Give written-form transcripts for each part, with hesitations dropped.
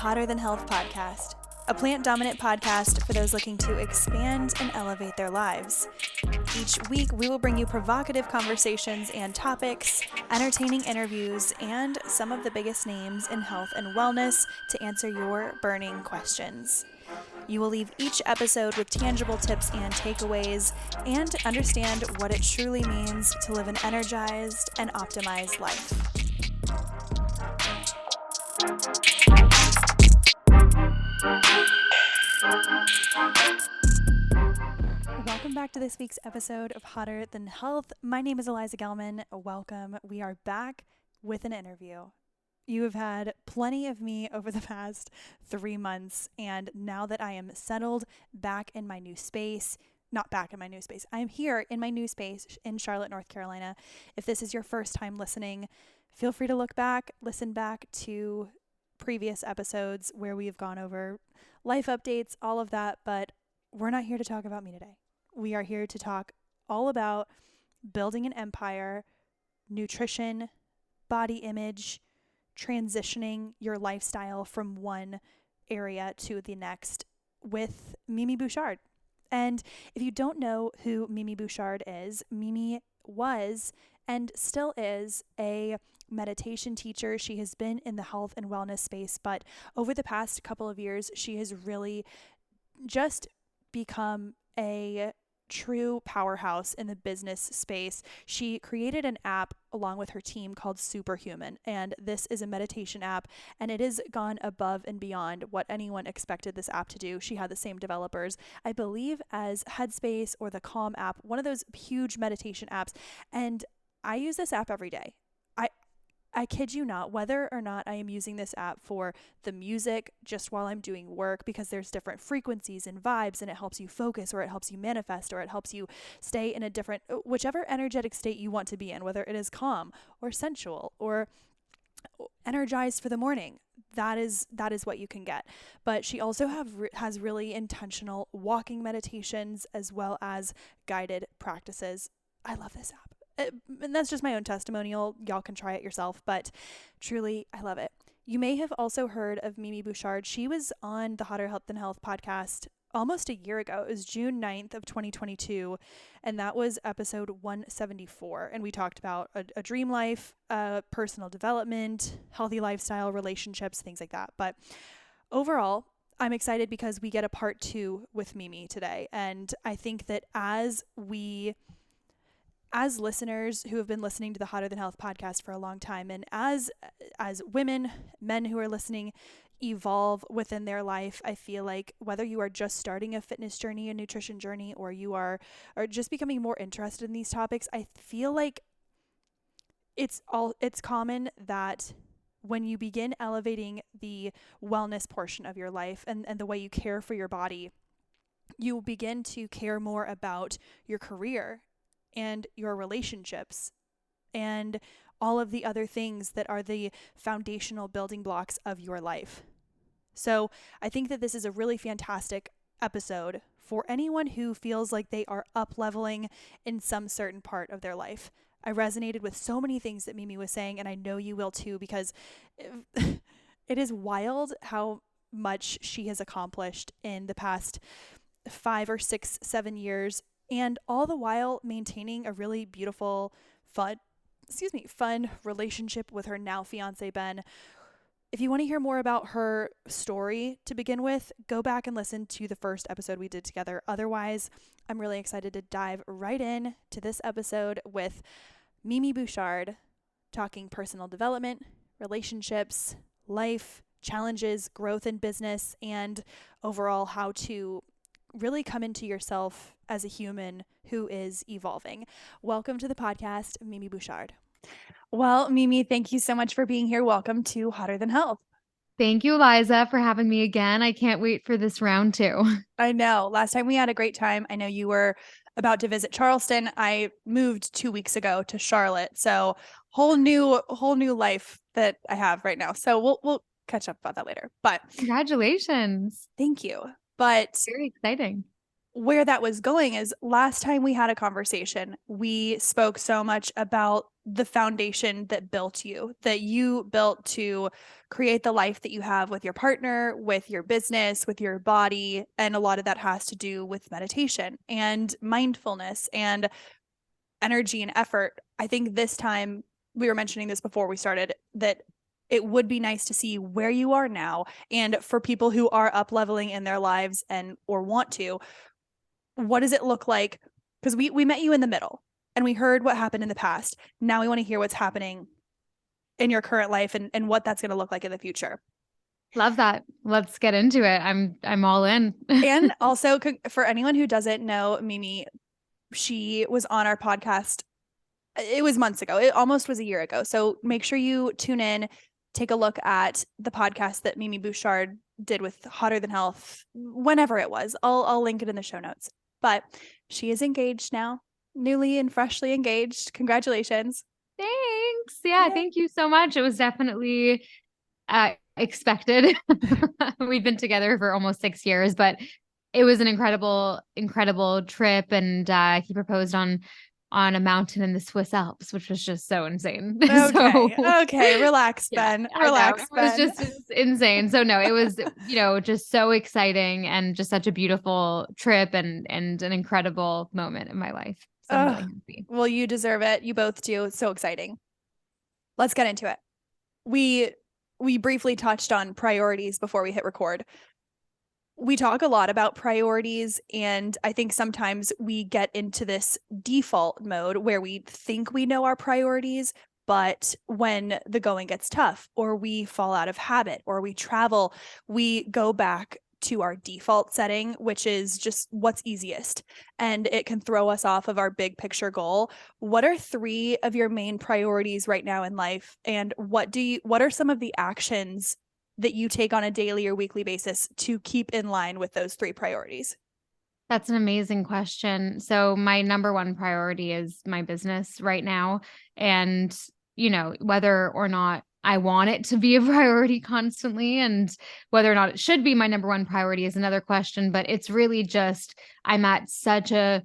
Hotter Than Health podcast, a plant-dominant podcast for those looking to expand and elevate their lives. Each week, we will bring you provocative conversations and topics, entertaining interviews, and some of the biggest names in health and wellness to answer your burning questions. You will leave each episode with tangible tips and takeaways and understand what it truly means to live an energized and optimized life. Welcome back to this week's episode of Hotter Than Health. My name is Eliza Gelman. Welcome. We are back with an interview. You have had plenty of me over the past 3 months, and now that I am settled back in my new space, not back in my new space, I am here in my new space in Charlotte, North Carolina. If this is your first time listening, feel free to look back, listen back to previous episodes where we have gone over life updates, all of that, but we're not here to talk about me today. We are here to talk all about building an empire, nutrition, body image, transitioning your lifestyle from one area to the next with Mimi Bouchard. And if you don't know who Mimi Bouchard is, Mimi was and still is a meditation teacher. She has been in the health and wellness space, but over the past couple of years, she has really just become a true powerhouse in the business space. She created an app along with her team called Superhuman, and this is a meditation app, and it has gone above and beyond what anyone expected this app to do. She had the same developers, I believe, as Headspace or the Calm app, one of those huge meditation apps, and I use this app every day. I kid you not, whether or not I am using this app for the music just while I'm doing work, because there's different frequencies and vibes and it helps you focus, or it helps you manifest, or it helps you stay in a different, whichever energetic state you want to be in, whether it is calm or sensual or energized for the morning. That is what you can get. But she also has really intentional walking meditations as well as guided practices. I love this app. And that's just my own testimonial. Y'all can try it yourself, but truly, I love it. You may have also heard of Mimi Bouchard. She was on the Hotter Than Health podcast almost a year ago. It was June 9th of 2022, and that was episode 174. And we talked about a dream life, personal development, healthy lifestyle, relationships, things like that. But overall, I'm excited because we get a part 2 with Mimi today. And I think that as listeners who have been listening to the Hotter Than Health podcast for a long time, and as women, men who are listening evolve within their life, I feel like whether you are just starting a fitness journey, a nutrition journey, or you are just becoming more interested in these topics, I feel like it's common that when you begin elevating the wellness portion of your life and the way you care for your body, you begin to care more about your career and your relationships and all of the other things that are the foundational building blocks of your life. So I think that this is a really fantastic episode for anyone who feels like they are up-leveling in some certain part of their life. I resonated with so many things that Mimi was saying, and I know you will too, because it is wild how much she has accomplished in the past 5 or 6, 7 years, and all the while maintaining a really beautiful, fun relationship with her now fiance, Ben. If you want to hear more about her story to begin with, go back and listen to the first episode we did together. Otherwise, I'm really excited to dive right in to this episode with Mimi Bouchard, talking personal development, relationships, life, challenges, growth in business, and overall how to really come into yourself as a human who is evolving. Welcome to the podcast, Mimi Bouchard. Well, Mimi, thank you so much for being here. Welcome to Hotter Than Health. Thank you, Eliza, for having me again. I can't wait for this round 2. I know. Last time we had a great time. I know you were about to visit Charleston. I moved 2 weeks ago to Charlotte. So whole new life that I have right now. So we'll catch up about that later. But Congratulations. thank you. But very exciting. where that was going is last time we had a conversation, we spoke so much about the foundation that you built to create the life that you have with your partner, with your business, with your body. And a lot of that has to do with meditation and mindfulness and energy and effort. I think this time, we were mentioning this before we started, that it would be nice to see where you are now. And for people who are up leveling in their lives and or want to, what does it look like? Because we met you in the middle and we heard what happened in the past. Now we want to hear what's happening in your current life and what that's going to look like in the future. Love that. Let's get into it. I'm all in. And also, for anyone who doesn't know Mimi, she was on our podcast. It was months ago. It almost was a year ago. So make sure you tune in, take a look at the podcast that Mimi Bouchard did with Hotter Than Health, whenever it was. I'll link it in the show notes. But she is engaged now, newly and freshly engaged. Congratulations. Thanks. Yeah, thank you so much. It was definitely expected. We've been together for almost 6 years, but it was an incredible trip. And he proposed on a mountain in the Swiss Alps, which was just so insane. Okay. Relax, Yeah, Ben. Relax, it Ben. was just insane. So no, it was, just so exciting and just such a beautiful trip and an incredible moment in my life. So I'm really happy. Well, you deserve it. You both do. It's so exciting. Let's get into it. We briefly touched on priorities before we hit record. We talk a lot about priorities, and I think sometimes we get into this default mode where we think we know our priorities, but when the going gets tough, or we fall out of habit, or we travel, we go back to our default setting, which is just what's easiest. And it can throw us off of our big picture goal. What are 3 of your main priorities right now in life? And what are some of the actions that you take on a daily or weekly basis to keep in line with those 3 priorities? That's an amazing question. So my number one priority is my business right now. And, whether or not I want it to be a priority constantly and whether or not it should be my number one priority is another question. But it's really just, I'm at such a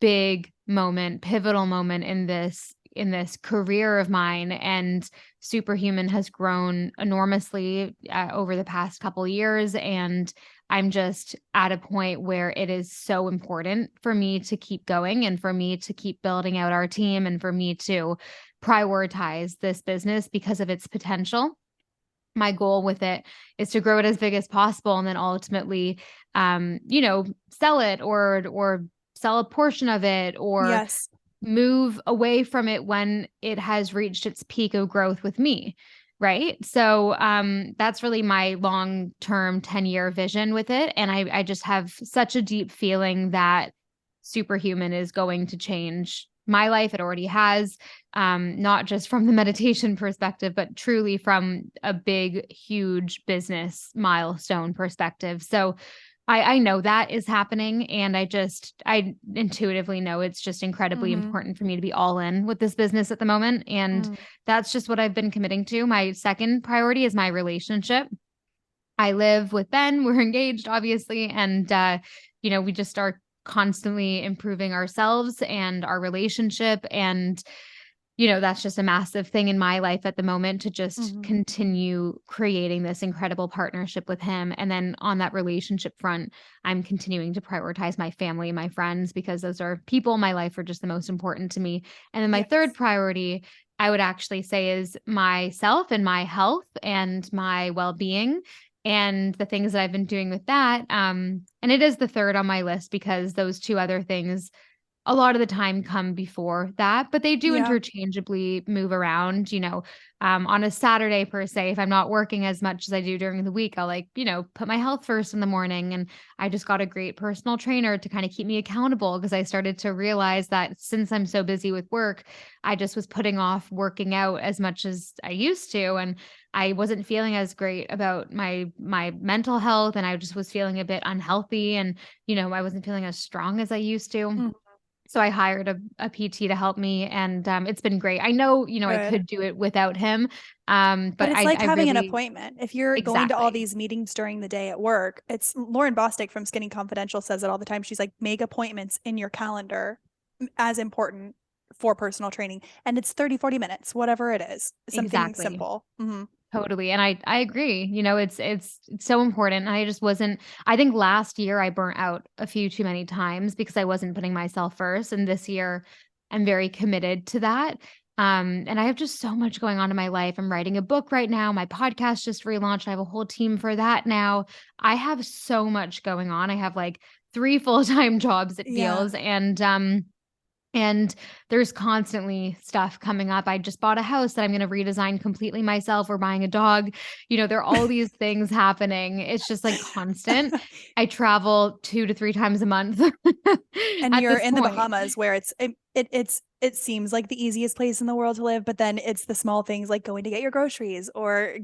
big moment, pivotal moment in this career of mine, and Superhuman has grown enormously over the past couple of years, and I'm just at a point where it is so important for me to keep going and for me to keep building out our team and for me to prioritize this business because of its potential. My goal with it is to grow it as big as possible and then ultimately, sell it or sell a portion of it or Yes. move away from it when it has reached its peak of growth with me. Right. So that's really my long-term 10-year vision with it. And I just have such a deep feeling that Superhuman is going to change my life. It already has, not just from the meditation perspective, but truly from a big, huge business milestone perspective. So I know that is happening. And I intuitively know it's just incredibly important for me to be all in with this business at the moment. And that's just what I've been committing to. My second priority is my relationship. I live with Ben. We're engaged, obviously. And, we just are constantly improving ourselves and our relationship. And that's just a massive thing in my life at the moment to just continue creating this incredible partnership with him. And then on that relationship front, I'm continuing to prioritize my family and my friends because those are people in my life are just the most important to me. And then my third priority, I would actually say, is myself and my health and my well-being and the things that I've been doing with that. And it is the third on my list because those 2 other things a lot of the time come before that, but they do interchangeably move around, on a Saturday per se, if I'm not working as much as I do during the week, I'll put my health first in the morning. And I just got a great personal trainer to kind of keep me accountable because I started to realize that since I'm so busy with work, I just was putting off working out as much as I used to. And I wasn't feeling as great about my mental health. And I just was feeling a bit unhealthy and, I wasn't feeling as strong as I used to. So I hired a PT to help me, and it's been great. I know, I Good. could do it without him. But But it's like I having an really, appointment. If you're going to all exactly. these meetings during the day at work, it's Lauren Bostick from Skinny Confidential says it all the time. She's like, make appointments in your calendar as important for personal training. And it's 30, 40 minutes, whatever it is, something Exactly. simple. Totally. And I agree. It's so important. I just wasn't, I think last year I burnt out a few too many times because I wasn't putting myself first. And this year I'm very committed to that. And I have just so much going on in my life. I'm writing a book right now. My podcast just relaunched. I have a whole team for that now. I have so much going on. I have like 3 full-time jobs, it Yeah. feels. And there's constantly stuff coming up. I just bought a house that I'm going to redesign completely myself. We're buying a dog. There are all these things happening. It's just like constant. I travel 2 to 3 times a month And at you're this in the point. Bahamas where it seems like the easiest place in the world to live, but then it's the small things like going to get your groceries or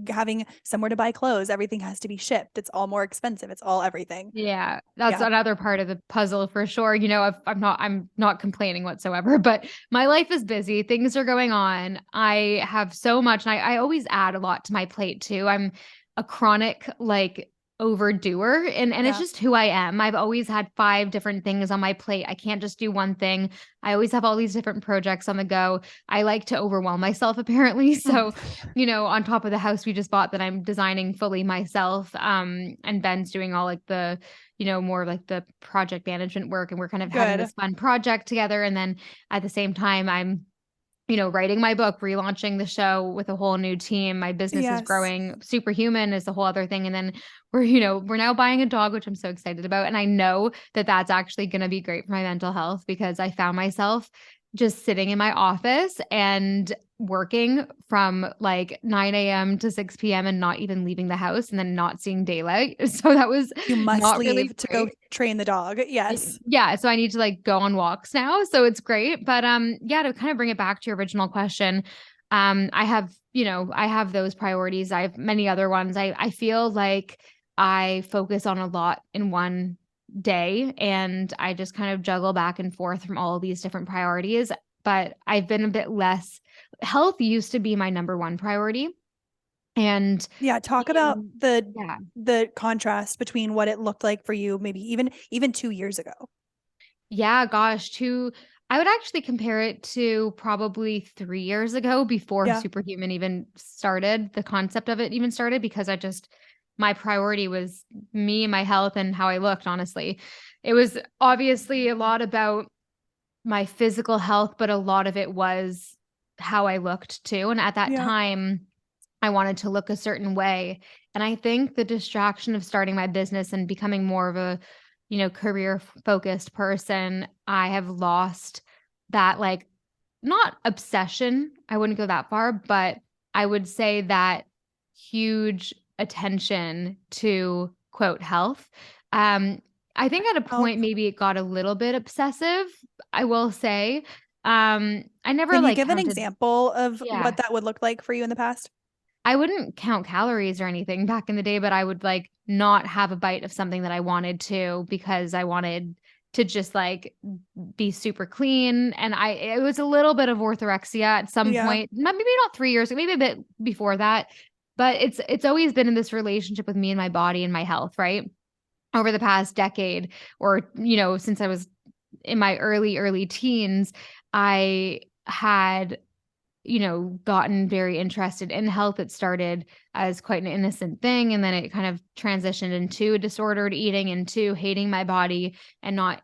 having somewhere to buy clothes. Everything has to be shipped. It's all more expensive. It's all everything. Yeah, that's Yeah. another part of the puzzle for sure. I'm not complaining whatsoever, but my life is busy. Things are going on. I have so much, and I always add a lot to my plate too. I'm a chronic like overdoer, and it's Yeah. just who I am. I've always had 5 different things on my plate. I can't just do one thing. I always have all these different projects on the go. I like to overwhelm myself apparently. So, on top of the house we just bought that I'm designing fully myself, and Ben's doing all like the more like the project management work, and we're kind of having Good. this fun project together. And then at the same time, I'm, writing my book, relaunching the show with a whole new team. My business is Yes. growing. Superhuman is a whole other thing. And then we're now buying a dog, which I'm so excited about. And I know that that's actually going to be great for my mental health because I found myself just sitting in my office and working from like 9 a.m. to 6 p.m. and not even leaving the house and then not seeing daylight. So that was You must not really leave to go great. train the dog. Yes. Yeah, so I need to like go on walks now, so it's great. But yeah, to kind of bring it back to your original question, I have those priorities. I have many other ones. I feel like I focus on a lot in one day, and I just kind of juggle back and forth from all of these different priorities. But I've been a bit less. Health used to be my number one priority, and Yeah, talk about in, the yeah. the contrast between what it looked like for you maybe even 2 years ago. Yeah, gosh, I would actually compare it to probably 3 years ago before Yeah. Superhuman even started, the concept of it even started, because my priority was me, my health, and how I looked, honestly. It was obviously a lot about my physical health, but a lot of it was how I looked too. And at that Yeah. time, I wanted to look a certain way. And I think the distraction of starting my business and becoming more of a, career focused person, I have lost that, like, not obsession. I wouldn't go that far, but I would say that huge attention to quote health. Um, I think at a Help. point maybe it got a little bit obsessive, I will say. I never Can you like give an counted. example of Yeah. what that would look like for you in the past? I wouldn't count calories or anything back in the day, but I would like not have a bite of something that I wanted to because I wanted to just like be super clean. And it was a little bit of orthorexia at some Yeah. point, maybe not 3 years, maybe a bit before that. But it's always been in this relationship with me and my body and my health, right? Over the past decade, or, since I was in my early teens, I had gotten very interested in health. It started as quite an innocent thing, and then it kind of transitioned into disordered eating, into hating my body and not,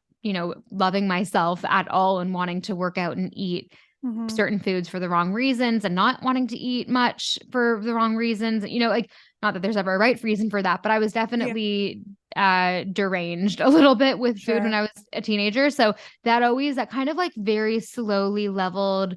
loving myself at all, and wanting to work out and eat Hmm. certain foods for the wrong reasons and not wanting to eat much for the wrong reasons. Like, not that there's ever a right reason for that, but I was Yeah. definitely deranged a little bit with food when Sure. I was a teenager. So that kind of like very slowly leveled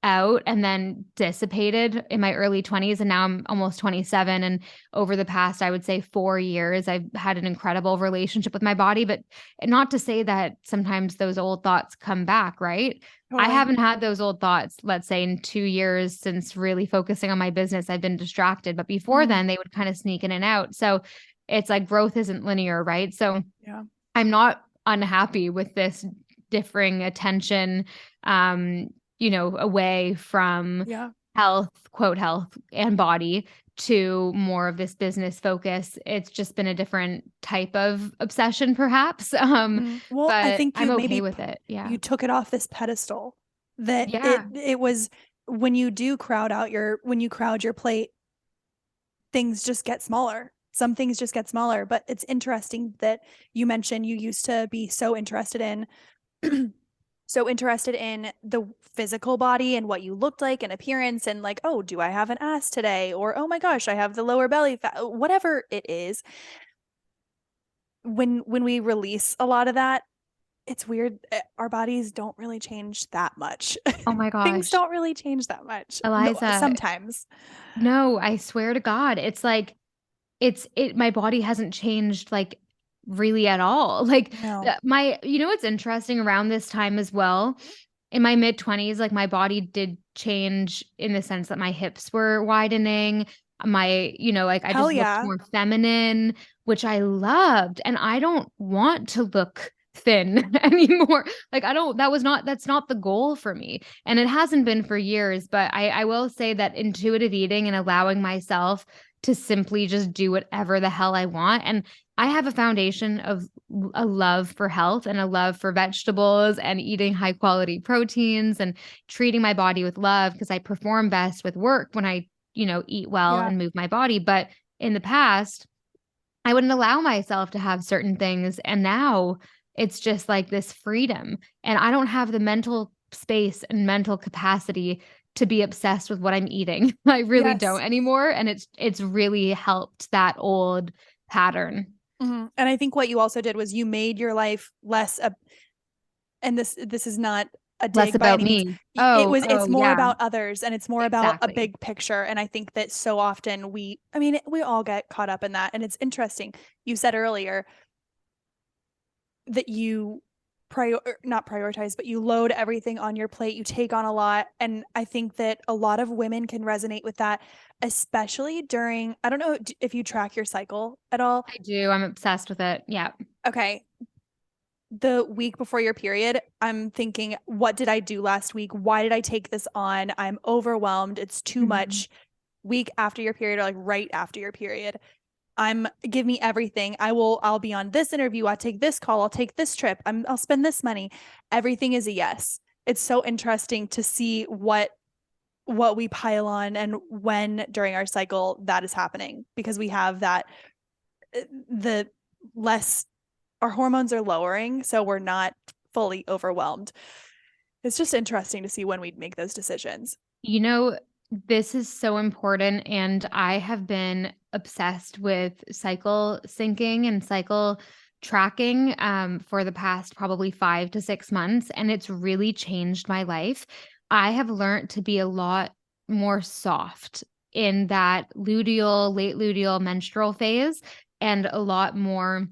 out and then dissipated in my early 20s, and now I'm almost 27. And over the past, I would say 4 years, I've had an incredible relationship with my body. But not to say that sometimes those old thoughts come back, right? I Totally. haven't had those old thoughts, let's say, in 2 years since really focusing on my business. I've been distracted, but before Mm. then they would kind of sneak in and out. So it's like growth isn't linear, right? So Yeah. I'm not unhappy with this differing attention, away from health, quote health and body, to more of this business focus. It's just been a different type of obsession, perhaps. Well, I But think I'm you okay maybe with it. Yeah. you took it off this pedestal that Yeah. it was when you crowd your plate, things just get smaller. Some things just get smaller, but it's interesting that you mentioned you used to be so interested in the physical body and what you looked like and appearance and like, oh, do I have an ass today? Or, oh my gosh, I have the lower belly fat, whatever it is. When we release a lot of that, it's weird. Our bodies don't really change that much. Oh my Things gosh. don't really change that much. No, Eliza, sometimes. no, I swear to God, it's like my body hasn't changed like really at all. Like No. what's interesting around this time as well, in my mid-20s, like my body did change in the sense that my hips were widening. Like I Hell just looked yeah. more feminine, which I loved. And I don't want to look thin anymore. Like that's not the goal for me. And it hasn't been for years, but I will say that intuitive eating and allowing myself to simply just do whatever the hell I want. And I have a foundation of a love for health and a love for vegetables and eating high quality proteins and treating my body with love, because I perform best with work when I, eat well and move my body. But in the past, I wouldn't allow myself to have certain things. And now it's just like this freedom. And I don't have the mental space and mental capacity to be obsessed with what I'm eating. I really don't anymore. And it's really helped that old pattern. Mm-hmm. And I think what you also did was you made your life less, and this is not a dig by any means. It's more about others, and it's more about a big picture. And I think that so often we all get caught up in that. And it's interesting. You said earlier that you not prioritize, but you load everything on your plate. You take on a lot. And I think that a lot of women can resonate with that, especially during, I don't know if you track your cycle at all. I do. I'm obsessed with it. Yeah. Okay. The week before your period, I'm thinking, what did I do last week? Why did I take this on? I'm overwhelmed. It's too much. Week after your period, or like right after your period, give me everything. I'll be on this interview. I'll take this call. I'll take this trip. I'll spend this money. Everything is a yes. It's so interesting to see what we pile on and when during our cycle that is happening, because we have that, our hormones are lowering, so we're not fully overwhelmed. It's just interesting to see when we'd make those decisions. This is so important. And I have been obsessed with cycle syncing and cycle tracking for the past probably 5 to 6 months. And it's really changed my life. I have learned to be a lot more soft in that late luteal menstrual phase, and a lot more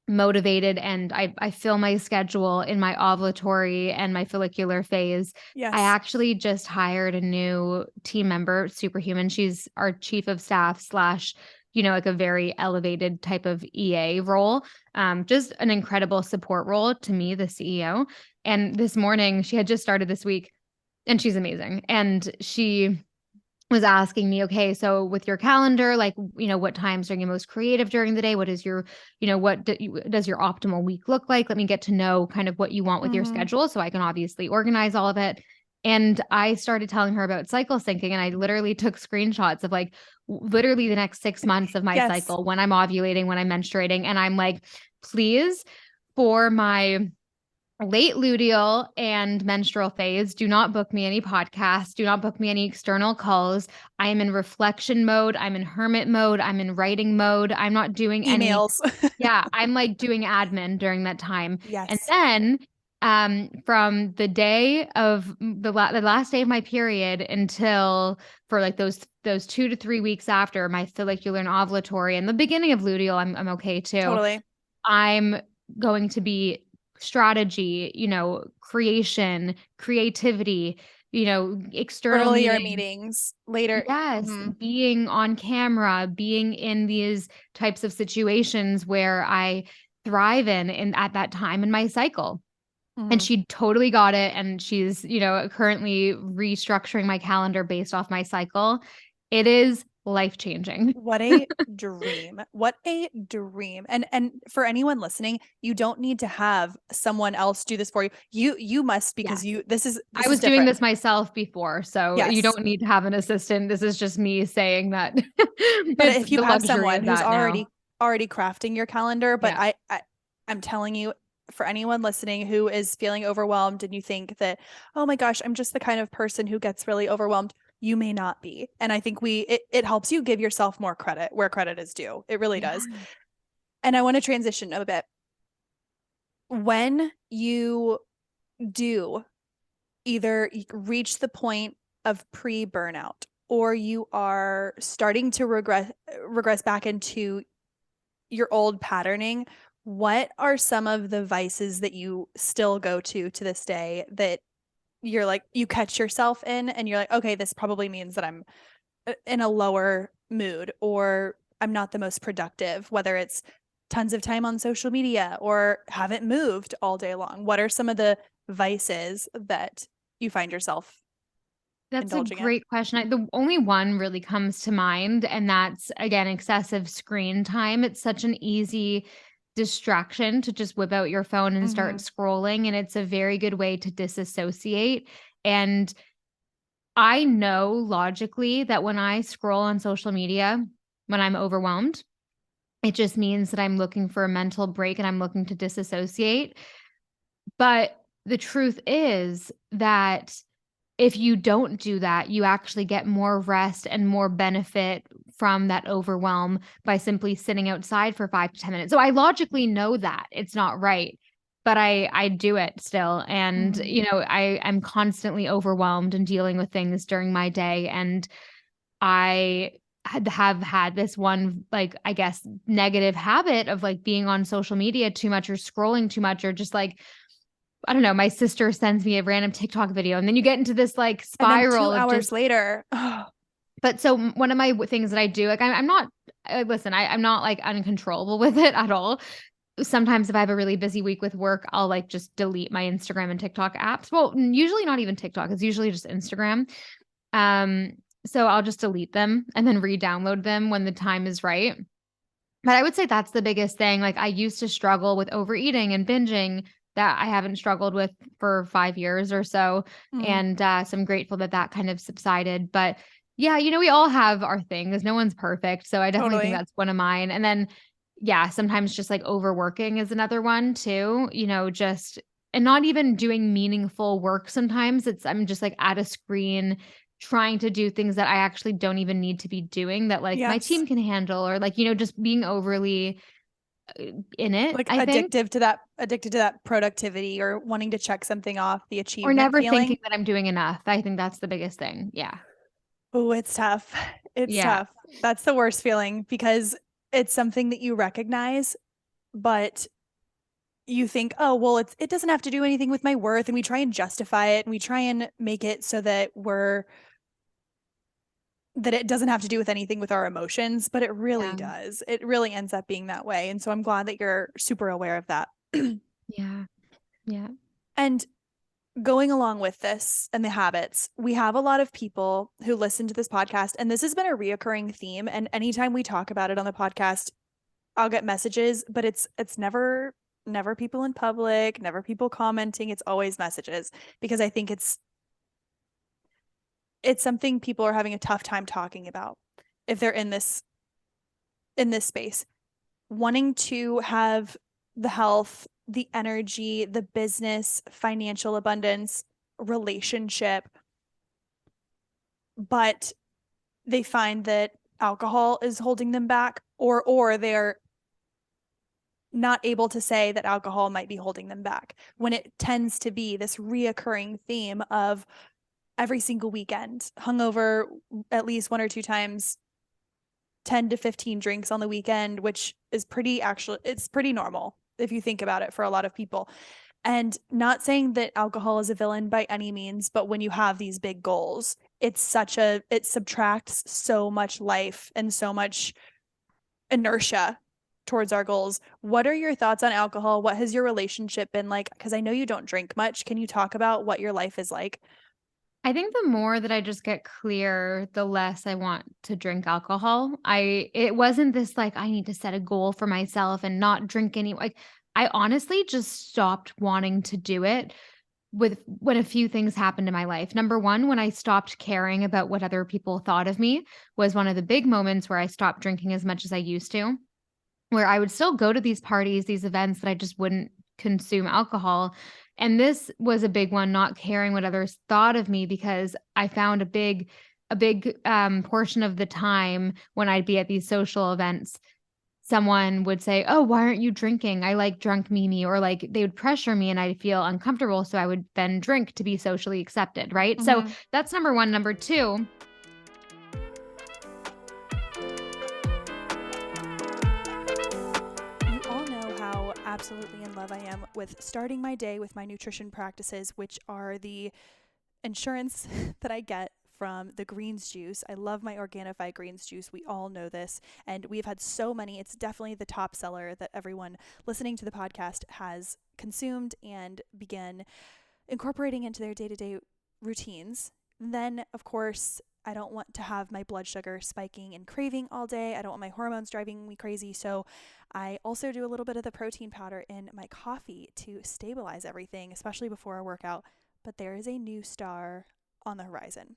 motivated. And I fill my schedule in my ovulatory and my follicular phase. Yes. I actually just hired a new team member, Superhuman. She's our chief of staff / like a very elevated type of EA role. Just an incredible support role to me, the CEO. And this morning, she had just started this week, and she's amazing. And she was asking me, okay, so with your calendar, like, what times are you most creative during the day? What is your, what does your optimal week look like? Let me get to know kind of what you want with your schedule, so I can obviously organize all of it. And I started telling her about cycle syncing, and I literally took screenshots of like literally the next 6 months of my cycle, when I'm ovulating, when I'm menstruating. And I'm like, please, for my late luteal and menstrual phase, do not book me any podcasts. Do not book me any external calls. I am in reflection mode. I'm in hermit mode. I'm in writing mode. I'm not doing emails. Yeah, I'm like doing admin during that time. Yes. And then from the day of the last day of my period until for like those 2 to 3 weeks after my follicular and ovulatory and the beginning of luteal, I'm okay too. Totally. I'm going to be strategy, creation, creativity, external earlier meetings later. Yes. Being on camera, being in these types of situations where I thrive in at that time in my cycle. And Mhm. she totally got it. And she's, currently restructuring my calendar based off my cycle. It is life changing. What a dream. What a dream. And for anyone listening, you don't need to have someone else do this for you. You must, because Yes. this I is was doing different. this myself before, so you Yes. don't need to have an assistant. This is just me saying that But it's if you the have luxury someone of who's that now. already crafting your calendar, but Yeah. I'm telling you, for anyone listening who is feeling overwhelmed and you think that, oh my gosh, I'm just the kind of person who gets really overwhelmed, you may not be. And I think it helps you give yourself more credit where credit is due. It really does. Yeah. And I want to transition a bit. When you do either reach the point of pre-burnout or you are starting to regress back into your old patterning, what are some of the vices that you still go to this day that you're like, you catch yourself in and you're like, okay, this probably means that I'm in a lower mood or I'm not the most productive, whether it's tons of time on social media or haven't moved all day long? What are some of the vices that you find yourself That's a indulging in? great question. The only one really comes to mind, and that's again excessive screen time. It's such an easy distraction to just whip out your phone and start Mm-hmm. scrolling, and it's a very good way to disassociate. And I know logically that when I scroll on social media, when I'm overwhelmed, it just means that I'm looking for a mental break and I'm looking to disassociate. But the truth is that if you don't do that, you actually get more rest and more benefit from that overwhelm by simply sitting outside for 5 to 10 minutes. So I logically know that it's not right, but I do it still. And, Mm-hmm. I'm constantly overwhelmed and dealing with things during my day. And I have had this one, like, I guess, negative habit of like being on social media too much or scrolling too much or just like, I don't know, my sister sends me a random TikTok video and then you get into this like And then two spiral of just, hours later, oh, but so one of my things that I do, like I'm not, listen, I'm not like uncontrollable with it at all. Sometimes if I have a really busy week with work, I'll like just delete my Instagram and TikTok apps. Well, usually not even TikTok. It's usually just Instagram. Um, so I'll just delete them and then re-download them when the time is right. But I would say that's the biggest thing. Like I used to struggle with overeating and binging that I haven't struggled with for 5 years or so. mm, And so I'm grateful that that kind of subsided. But yeah, we all have our things. No one's perfect. So I definitely think totally. that's one of mine. And then, yeah, sometimes just like overworking is another one too, just and not even doing meaningful work sometimes. I'm just like at a screen trying to do things that I actually don't even need to be doing that like my Yes. team can handle or like, just being overly in it, Like I think, addicted to that productivity or wanting to check something off, the or achievement never thinking feeling. that I'm doing enough. I think that's the biggest thing. Yeah. Oh, it's tough. It's Yeah. tough. That's the worst feeling because it's something that you recognize, but you think, oh, well, it doesn't have to do anything with my worth. And we try and justify it and we try and make it so that that it doesn't have to do with anything with our emotions, but it really Yeah. does. It really ends up being that way. And so I'm glad that you're super aware of that. Yeah. Yeah. And going along with this and the habits, we have a lot of people who listen to this podcast, and this has been a reoccurring theme. And anytime we talk about it on the podcast, I'll get messages, but it's never people in public, never people commenting. It's always messages because I think it's something people are having a tough time talking about if they're in this space, wanting to have the health, the energy, the business, financial abundance, relationship, but they find that alcohol is holding them back, or they're not able to say that alcohol might be holding them back when it tends to be this reoccurring theme of every single weekend, hungover at least one or two times, 10 to 15 drinks on the weekend, which is it's pretty normal if you think about it for a lot of people. And not saying that alcohol is a villain by any means, but when you have these big goals, it subtracts so much life and so much inertia towards our goals. What are your thoughts on alcohol? What has your relationship been like? Because I know you don't drink much. Can you talk about what your life is like? I think the more that I just get clear, the less I want to drink alcohol. It wasn't this like I need to set a goal for myself and not drink any like I honestly just stopped wanting to do it with when a few things happened in my life. Number 1, when I stopped caring about what other people thought of me was one of the big moments where I stopped drinking as much as I used to, where I would still go to these parties, these events, that I just wouldn't consume alcohol. And this was a big one, not caring what others thought of me, because I found a big portion of the time when I'd be at these social events, someone would say, "Oh, why aren't you drinking? I like drunk Mimi," or like they would pressure me and I'd feel uncomfortable. So I would then drink to be socially accepted. Right. So Mhm. that's number 1. Number 2, You all know how absolutely in love I am with starting my day with my nutrition practices, which are the insurance that I get from the greens juice. I love my Organifi greens juice. We all know this. And we've had so many. It's definitely the top seller that everyone listening to the podcast has consumed and began incorporating into their day to day routines. Then, of course, I don't want to have my blood sugar spiking and craving all day. I don't want my hormones driving me crazy. So I also do a little bit of the protein powder in my coffee to stabilize everything, especially before a workout. But there is a new star on the horizon.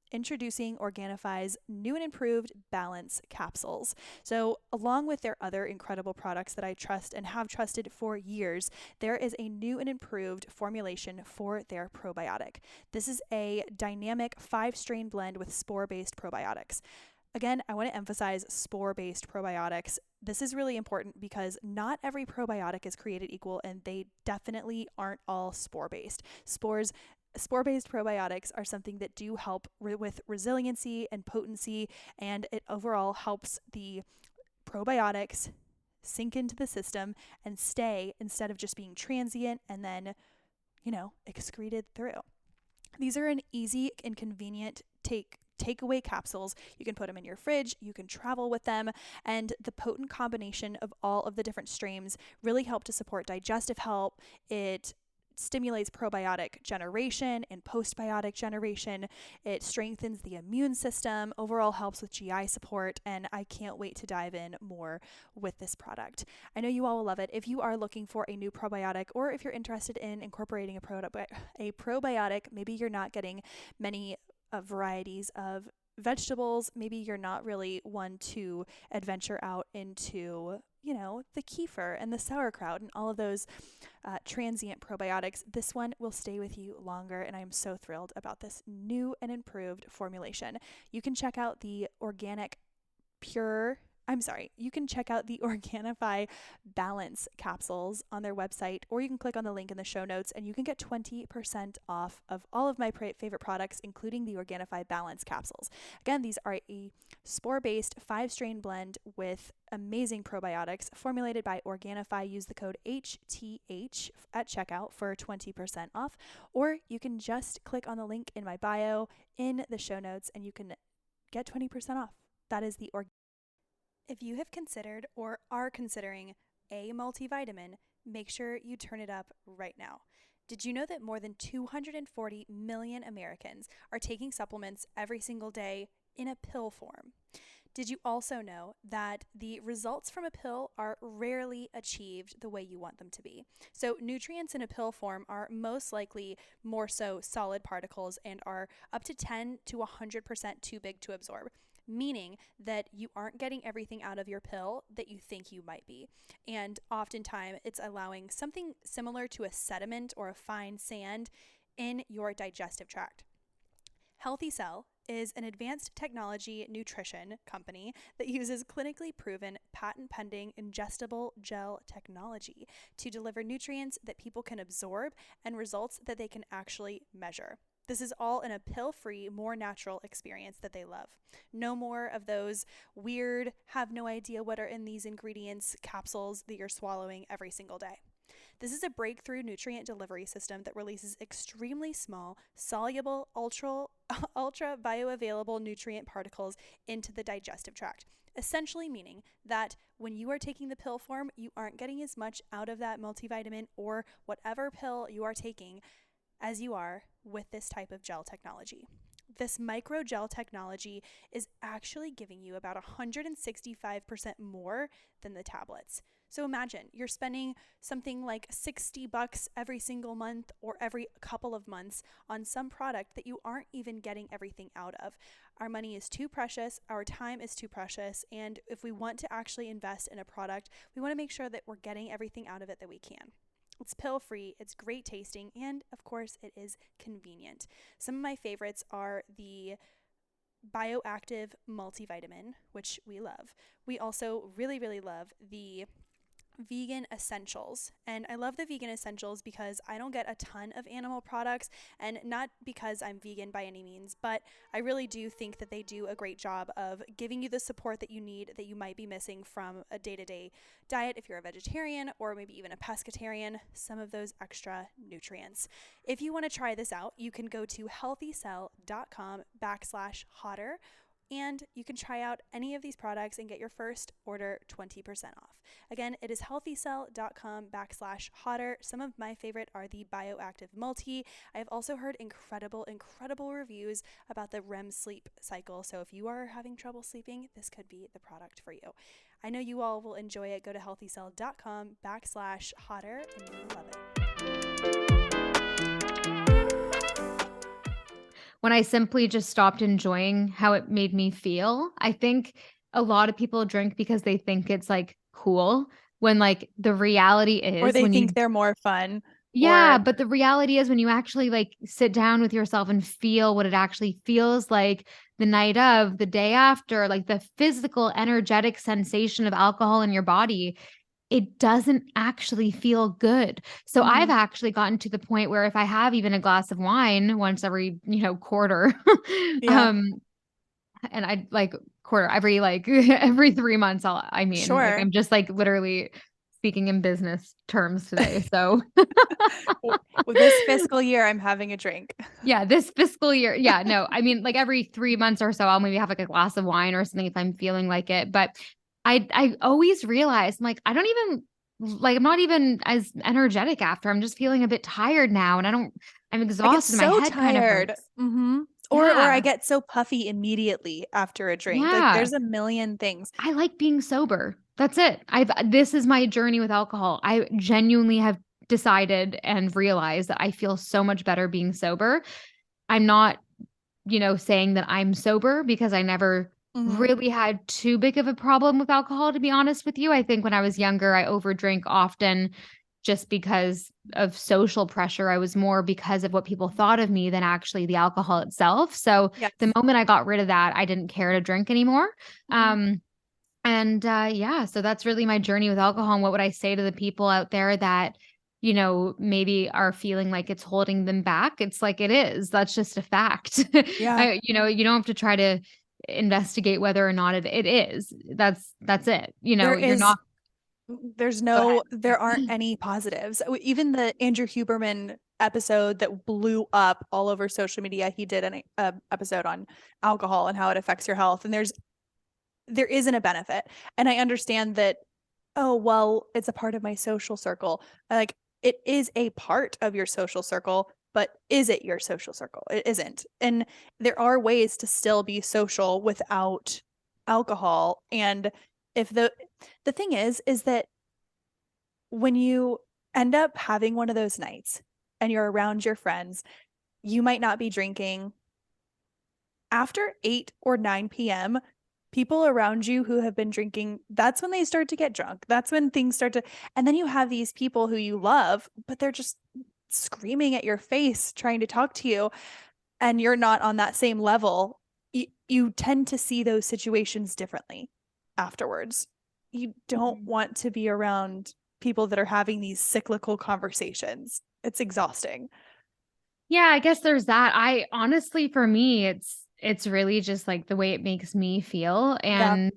Introducing Organifi's new and improved Balance capsules. So, along with their other incredible products that I trust and have trusted for years, there is a new and improved formulation for their probiotic. This is a dynamic 5-strain blend with spore-based probiotics. Again, I want to emphasize spore-based probiotics. This is really important because not every probiotic is created equal, and they definitely aren't all spore-based. Spore-based probiotics are something that do help with resiliency and potency, and it overall helps the probiotics sink into the system and stay instead of just being transient and then, excreted through. These are an easy and convenient takeaway capsules. You can put them in your fridge, you can travel with them, and the potent combination of all of the different strains really help to support digestive health. It stimulates probiotic generation and postbiotic generation. It strengthens the immune system, overall helps with GI support, and I can't wait to dive in more with this product. I know you all will love it. If you are looking for a new probiotic, or if you're interested in incorporating a probiotic, maybe you're not getting many varieties of vegetables, maybe you're not really one to adventure out into the kefir and the sauerkraut and all of those transient probiotics. This one will stay with you longer, and I am so thrilled about this new and improved formulation. You can check out the you can check out the Organifi Balance capsules on their website, or you can click on the link in the show notes and you can get 20% off of all of my favorite products, including the Organifi Balance capsules. Again, these are a spore-based 5-strain blend with amazing probiotics formulated by Organifi. Use the code HTH at checkout for 20% off, or you can just click on the link in my bio in the show notes and you can get 20% off. That is the If you have considered or are considering a multivitamin, make sure you turn it up right now. Did you know that more than 240 million Americans are taking supplements every single day in a pill form? Did you also know that the results from a pill are rarely achieved the way you want them to be? So nutrients in a pill form are most likely more so solid particles and are up to 10 to 100% too big to absorb, meaning that you aren't getting everything out of your pill that you think you might be. And oftentimes it's allowing something similar to a sediment or a fine sand in your digestive tract. Healthy Cell is an advanced technology nutrition company that uses clinically proven, patent-pending ingestible gel technology to deliver nutrients that people can absorb and results that they can actually measure. This is all in a pill-free, more natural experience that they love. No more of those weird, have no idea what are in these ingredients capsules that you're swallowing every single day. This is a breakthrough nutrient delivery system that releases extremely small, soluble, ultra bioavailable nutrient particles into the digestive tract. essentially meaning that when you are taking the pill form, you aren't getting as much out of that multivitamin or whatever pill you are taking as you are with this type of gel technology. This microgel technology is actually giving you about 165% more than the tablets. So imagine you're spending something like $60 every single month or every couple of months on some product that you aren't even getting everything out of. Our money is too precious, our time is too precious, and if we want to actually invest in a product, we want to make sure that we're getting everything out of it that we can. It's pill-free, it's great tasting, and of course it is convenient. Some of my favorites are the bioactive multivitamin, which we love. We also really, really love the vegan essentials. And I love the vegan essentials because I don't get a ton of animal products, and not because I'm vegan by any means, but I really do think that they do a great job of giving you the support that you need that you might be missing from a day-to-day diet if you're a vegetarian or maybe even a pescatarian, some of those extra nutrients. If you want to try this out, you can go to healthycell.com/hotter, and you can try out any of these products and get your first order 20% off. Again, it is healthycell.com/hotter. Some of my favorite are the bioactive multi. I have also heard incredible reviews about the REM sleep cycle. So if you are having trouble sleeping, this could be the product for you. I know you all will enjoy it. Go to healthycell.com/hotter and you will love it. When I simply just stopped enjoying how it made me feel. I think a lot of people drink because they think it's like cool, when like the reality Or is they when you think they're more fun. yeah, but the reality is when you actually like sit down with yourself and feel what it actually feels like the night of, the day after, like the physical energetic sensation of alcohol in your body, it doesn't actually feel good. So I've actually gotten to the point where if I have even a glass of wine once every, quarter, Yeah. and I like quarter every every 3 months, Sure. I'm just like literally speaking in business terms today. So With this fiscal year, I'm having a drink. yeah, this fiscal year. Yeah, no, I mean, like every 3 months or so, I'll maybe have like a glass of wine or something if I'm feeling like it. But I always realize, I'm like, I don't even I'm not even as energetic after. I'm just feeling a bit tired now, and I'm I get exhausted. My so head kind of tired. hurts. Or I Yeah, get so puffy immediately after a drink. Like yeah. there's a million things. I like being sober. That's it. This is my journey with alcohol. I genuinely have decided and realized that I feel so much better being sober. I'm not saying that I'm sober because I never Mhm. really had too big of a problem with alcohol, to be honest with you. I think when I was younger, I overdrank often just because of social pressure. I was more because of what people thought of me than actually the alcohol itself. So Yes. the moment I got rid of that, I didn't care to drink anymore. Mhm. Yeah, so that's really my journey with alcohol. And what would I say to the people out there that, maybe are feeling like it's holding them back? It's like it is. That's just a fact. Yeah. You don't have to try to investigate whether or not it is. That's it. There You're is not go there aren't ahead. any positives. Even the Andrew Huberman episode that blew up all over social media, he did an episode on alcohol and how it affects your health. And there isn't a benefit. And I understand that, oh, well, it's a part of my social circle. Like, it is a part of your social circle, but is it your social circle? It isn't. And there are ways to still be social without alcohol. And if the thing is that when you end up having one of those nights and you're around your friends, you might not be drinking after 8 or 9 p.m. People around you who have been drinking, that's when they start to get drunk. That's when things start to, and then you have these people who you love, but they're just screaming at your face, trying to talk to you, and you're not on that same level. You tend to see those situations differently afterwards. You don't Mhm. want to be around people that are having these cyclical conversations. It's exhausting. Yeah, I guess there's that. I honestly, for me, it's really just like the way it makes me feel. Yeah, And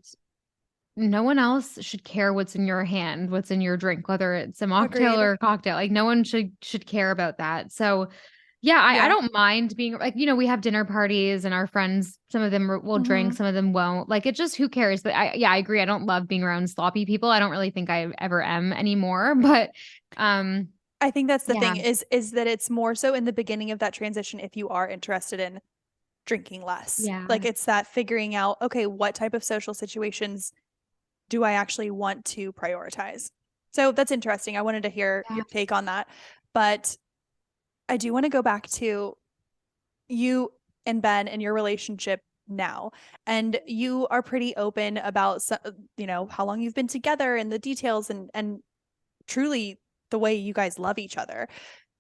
no one else should care what's in your hand, what's in your drink, whether it's a mocktail agreed. or a cocktail. Like no one should care about that. So Yeah, I Yeah. don't mind being like, we have dinner parties and our friends, some of them will drink, Hmm. some of them won't. Like, it just, who cares? But I agree. I don't love being around sloppy people. I don't really think I ever am anymore. But, um, I think that's the yeah, thing is that it's more so in the beginning of that transition if you are interested in drinking less. yeah, Like it's that figuring out, okay, what type of social situations do I actually want to prioritize? So that's interesting. I wanted to hear yeah, your take on that. But I do want to go back to you and Ben and your relationship now. And you are pretty open about how long you've been together and the details and truly the way you guys love each other.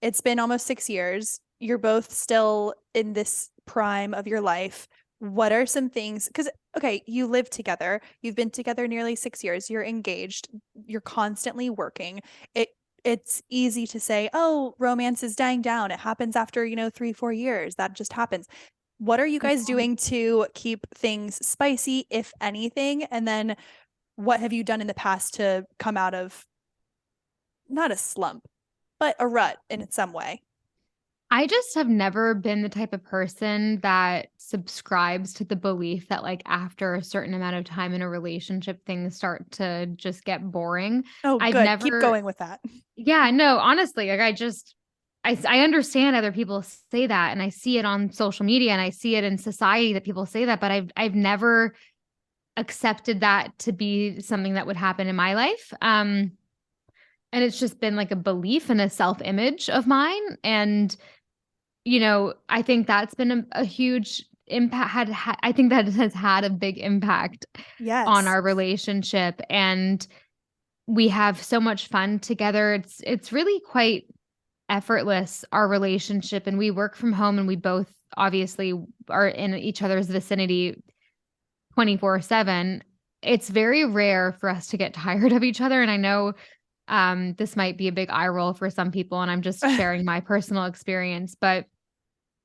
It's been almost 6 years. You're both still in this prime of your life. What are some things? Because, okay, you live together. You've been together nearly 6 years. You're engaged. You're constantly working. It it's easy to say, oh, romance is dying down. It happens after, 3, 4 years. That just happens. What are you guys yeah. doing to keep things spicy, if anything? And then what have you done in the past to come out of not a slump, but a rut in some way? I just have never been the type of person that subscribes to the belief that like after a certain amount of time in a relationship, things start to just get boring. Oh, I've good. Keep never, going with that. yeah, no, honestly, like I understand other people say that and I see it on social media and I see it in society that people say that, but I've never accepted that to be something that would happen in my life. And it's just been like a belief and a self-image of mine. And I think that's been a huge impact. I think that has had a big impact on Yes. our relationship, and we have so much fun together. It's really quite effortless, our relationship, and we work from home, and we both obviously are in each other's vicinity 24/7. It's very rare for us to get tired of each other, and I know this might be a big eye roll for some people, and I'm just sharing my personal experience, but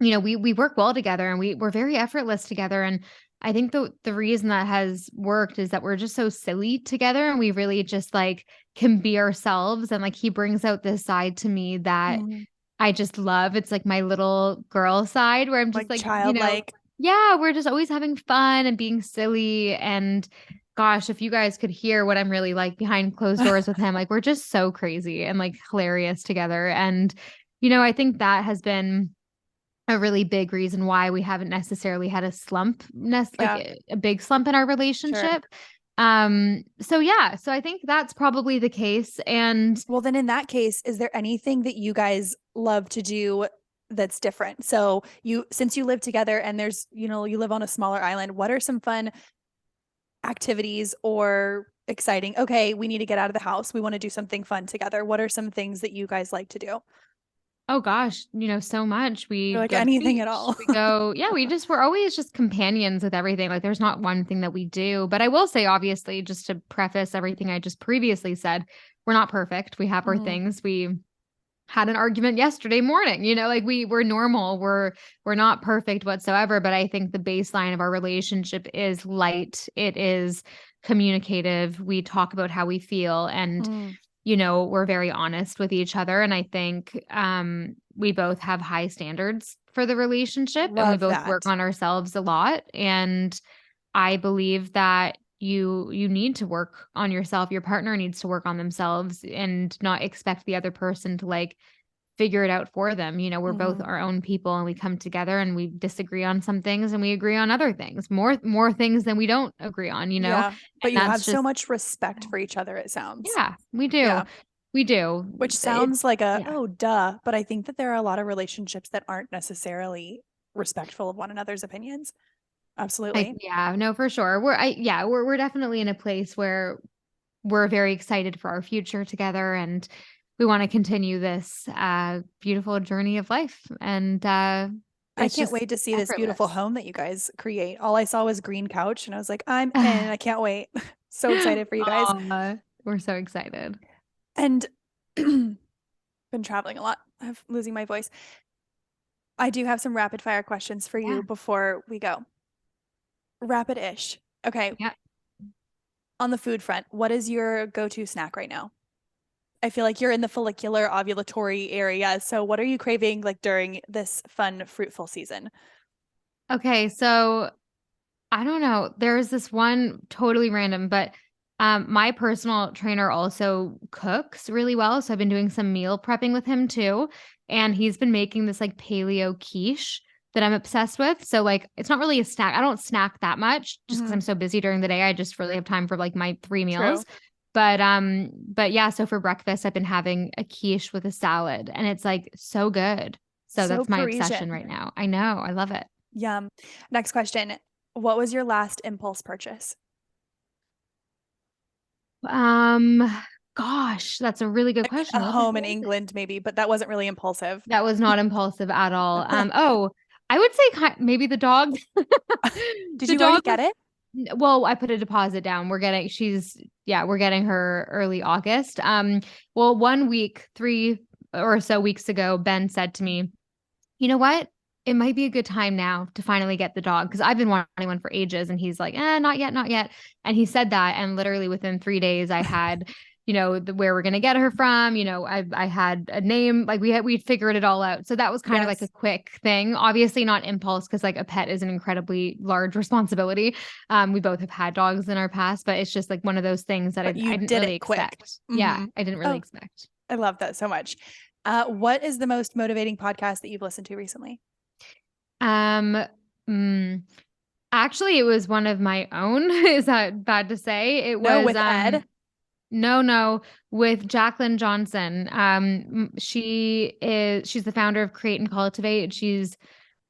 we work well together and we're very effortless together. And I think the reason that has worked is that we're just so silly together and we really just like can be ourselves. And like he brings out this side to me that Mm, I just love. It's like my little girl side where I'm just like like, childlike. yeah, we're just always having fun and being silly. And gosh, if you guys could hear what I'm really like behind closed doors with him, like we're just so crazy and like hilarious together. And, I think that has been a really big reason why we haven't necessarily had a like Yeah, a big slump in our sure. relationship. So yeah, so I think that's probably the case. And Well, then in that case, is there anything that you guys love to do that's different? So since you live together and you live on a smaller island, what are some fun activities or exciting? Okay, we need to get out of the house. We want to do something fun together. What are some things that you guys like to do? oh gosh, so much. We Or like go to the anything at beach. all? We go, yeah, we're always just companions with everything. Like there's not one thing that we do. But I will say, obviously, just to preface everything I just previously said, we're not perfect. We have our Mhm. things. We had an argument yesterday morning, like we're normal. We're not perfect whatsoever. But I think the baseline of our relationship is light. It is communicative. We talk about how we feel and Mm, we're very honest with each other. And I think we both have high standards for the relationship and we love both work that. on ourselves a lot. And I believe that you need to work on yourself. Your partner needs to work on themselves and not expect the other person to like figure it out for them. We're both Mhm. our own people and we come together and we disagree on some things and we agree on other things. More things than we don't agree on. Yeah, but And you that's have so just much respect for each other, it sounds. yeah, we do. Yeah, We do. which It sounds like yeah. oh, duh, but I think that there are a lot of relationships that aren't necessarily respectful of one another's opinions. Absolutely. Yeah, no, for sure. We're definitely in a place where we're very excited for our future together and we want to continue this beautiful journey of life. And I it's can't just wait to see this beautiful effortless. home that you guys create. All I saw was green couch and I was like, I'm in. I can't wait. So excited for you guys. We're so excited. And been traveling a lot. I'm losing my voice. I do have some rapid fire questions for Yeah. you before we go. Rapid-ish. Okay, Yeah. on the food front, what is your go-to snack right now? I feel like you're in the follicular ovulatory area. So what are you craving like during this fun, fruitful season? Okay, so I don't know. There's this one totally random, but my personal trainer also cooks really well. So I've been doing some meal prepping with him too. And he's been making this like paleo quiche that I'm obsessed with. So like it's not really a snack. I don't snack that much just because Hmm. I'm so busy during the day. I just really have time for like my 3 meals. True. But yeah, so for breakfast I've been having a quiche with a salad and it's like so good. So So that's my obsession Parisian. right now. I know. I love it. Yum. Next question. What was your last impulse purchase? Um, Gosh, that's a really good Like question. a What home in was it? England, maybe, but that wasn't really impulsive. That was not impulsive at all. Oh, I would say maybe the dog. Did The you already dog get was, it? well, I put a deposit down. We're getting her early August. Well, 1 week, 3 or so weeks ago, Ben said to me, you know what? It might be a good time now to finally get the dog because I've been wanting one for ages. And he's like, not yet, not yet. And he said that. And literally within 3 days, I had, where we're going to get her from. I had a name, like we'd figured it all out. So that was kind of like a Yes. quick thing. Obviously not impulse because like a pet is an incredibly large responsibility. We both have had dogs in our past, but it's just like one of those things that But you I didn't did really it quick. expect. Yeah, Hmm. I didn't really Oh, expect. I love that so much. What is the most motivating podcast that you've listened to recently? Um, mm, Actually, it was one of my own. Is that bad to say? It No, was with Ed. no, with Jacqueline Johnson. She's the founder of Create and Cultivate. She's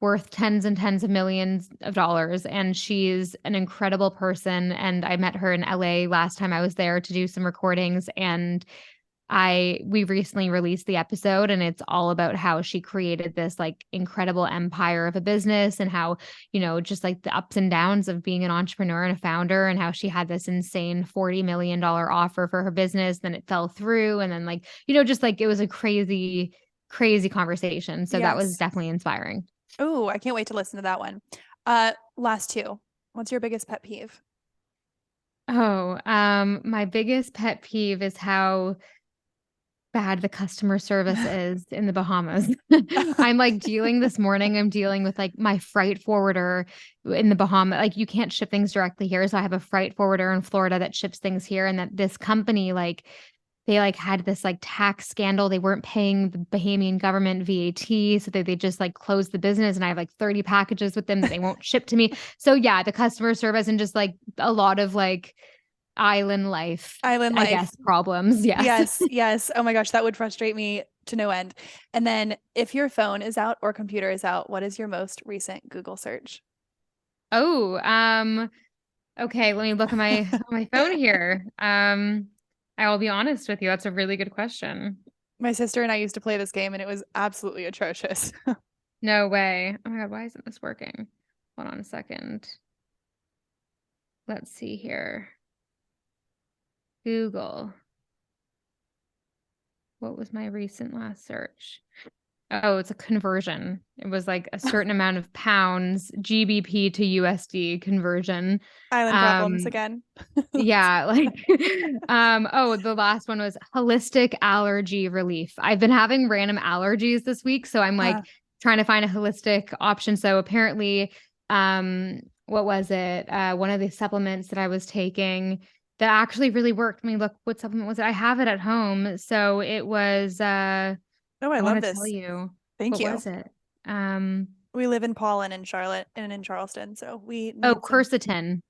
worth tens and tens of millions of dollars and she's an incredible person and I met her in LA last time I was there to do some recordings and we recently released the episode and it's all about how she created this like incredible empire of a business and how, just like the ups and downs of being an entrepreneur and a founder and how she had this insane $40 million offer for her business. Then it fell through. And then like, just like it was a crazy, crazy conversation. So that was Yes. definitely inspiring. Oh, I can't wait to listen to that one. Last two. What's your biggest pet peeve? Oh, my biggest pet peeve is how bad the customer service is in the Bahamas. I'm dealing with like my freight forwarder in the Bahamas. Like you can't ship things directly here. So I have a freight forwarder in Florida that ships things here. And that this company, like they like had this like tax scandal. They weren't paying the Bahamian government VAT. So they just like closed the business. And I have like 30 packages with them that they won't ship to me. So yeah, the customer service and just like a lot of like island life, Island I life. guess, problems. Yes. Yes, yes. Oh my gosh, that would frustrate me to no end. And then if your phone is out or computer is out, what is your most recent Google search? Oh, okay, let me look at my phone here. I will be honest with you. That's a really good question. My sister and I used to play this game and it was absolutely atrocious. No way. Oh my God, why isn't this working? Hold on a second. Let's see here. Google. What was my recent last search? Oh, it's a conversion. It was like a certain amount of pounds, GBP to USD conversion. Island problems Um, again. Yeah, like oh, the last one was holistic allergy relief. I've been having random allergies this week, so I'm like Uh, trying to find a holistic option. So apparently, what was it? One of the supplements that I was taking that actually really worked. Let me look, what supplement was it? I have it at home. So it was oh, I I love want to tell this. you. Thank What you. was it? Um, We live in Paulin in Charlotte and in Charleston, so we oh, need some. quercetin.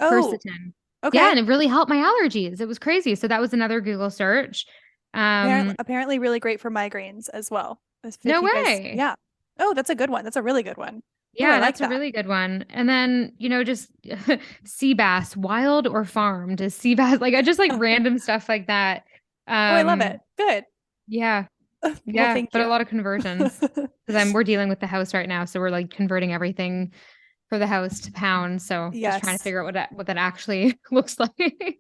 Oh, Quercetin. Yeah, okay. and it really helped my allergies. It was crazy. So that was another Google search. Apparently really great for migraines as well. If No you guys, way. yeah. Oh, that's a good one. That's a really good one. Oh, I Yeah, like that's a that. really good one. And then, just sea bass, wild or farmed is sea bass. Like I just like random stuff like that. Oh, I love Um, it. Good. yeah, Well, yeah, thank but a you. lot of conversions because we're dealing with the house right now. So we're like converting everything for the house to pounds. So just trying to Yes, figure out what that actually looks like.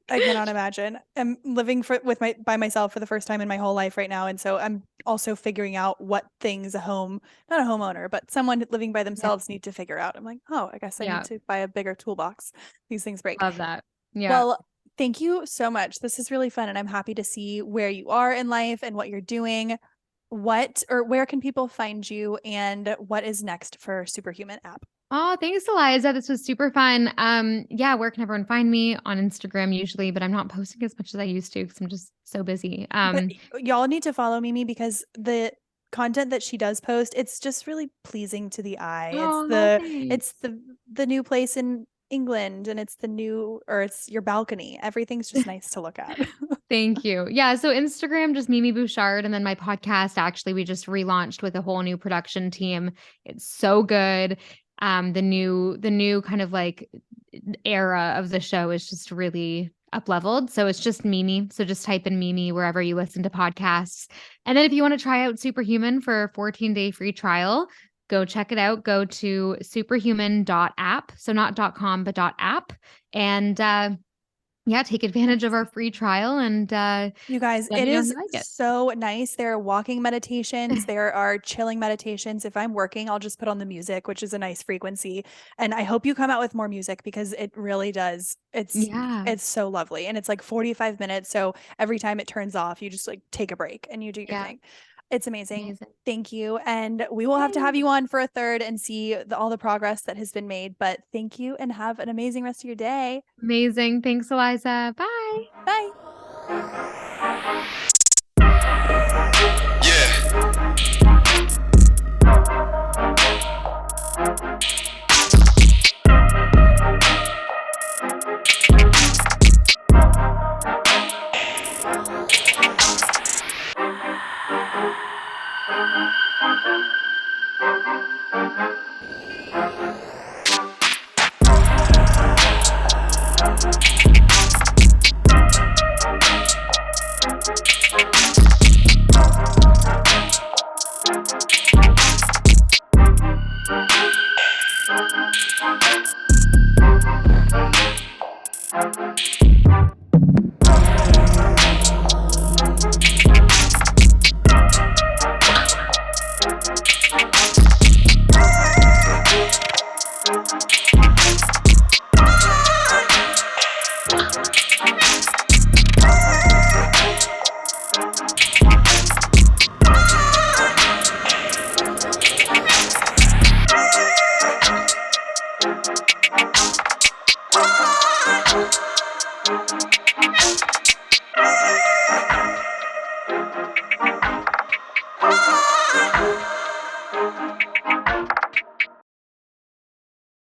I cannot imagine. I'm living with my by myself for the first time in my whole life right now, and so I'm also figuring out what things not a homeowner, but someone living by Yeah. themselves need to figure out. I'm like, oh, I guess I need Yeah. to buy a bigger toolbox. These things break. Love that. Yeah. Well, Thank you so much. This is really fun, and I'm happy to see where you are in life and what you're doing. Where can people find you, and what is next for Superhuman app? Oh, thanks, Eliza. This was super fun. Yeah, where can everyone find me? On Instagram usually, but I'm not posting as much as I used to because I'm just so busy. But y'all need to follow Mimi because the content that she does post, it's just really pleasing to the eye. Oh, It's the new place in England, and it's your balcony. Everything's just nice to look at. thank you. Yeah, so Instagram, just Mimi Bouchard, and then my podcast, actually, we just relaunched with a whole new production team. It's so good. The new kind of like era of the show is just really up leveled. So it's just Mimi. So just type in Mimi wherever you listen to podcasts. And then if you want to try out Superhuman for a 14-day free trial, go check it out. Go to superhuman.app. So not .com, but .app. And yeah, take advantage of our free trial and You guys, let it me know if is you like it. so nice. There are walking meditations, there are chilling meditations. If I'm working, I'll just put on the music, which is a nice frequency. And I hope you come out with more music because it really does. Yeah. It's so lovely. And it's like 45 minutes. So every time it turns off, you just like take a break and you do your Yeah. thing. It's amazing. Amazing. Thank you. And we will have to have Yay. you on for a third and see all the progress that has been made. But thank you and have an amazing rest of your day. Amazing. Thanks, Eliza. Bye. Bye.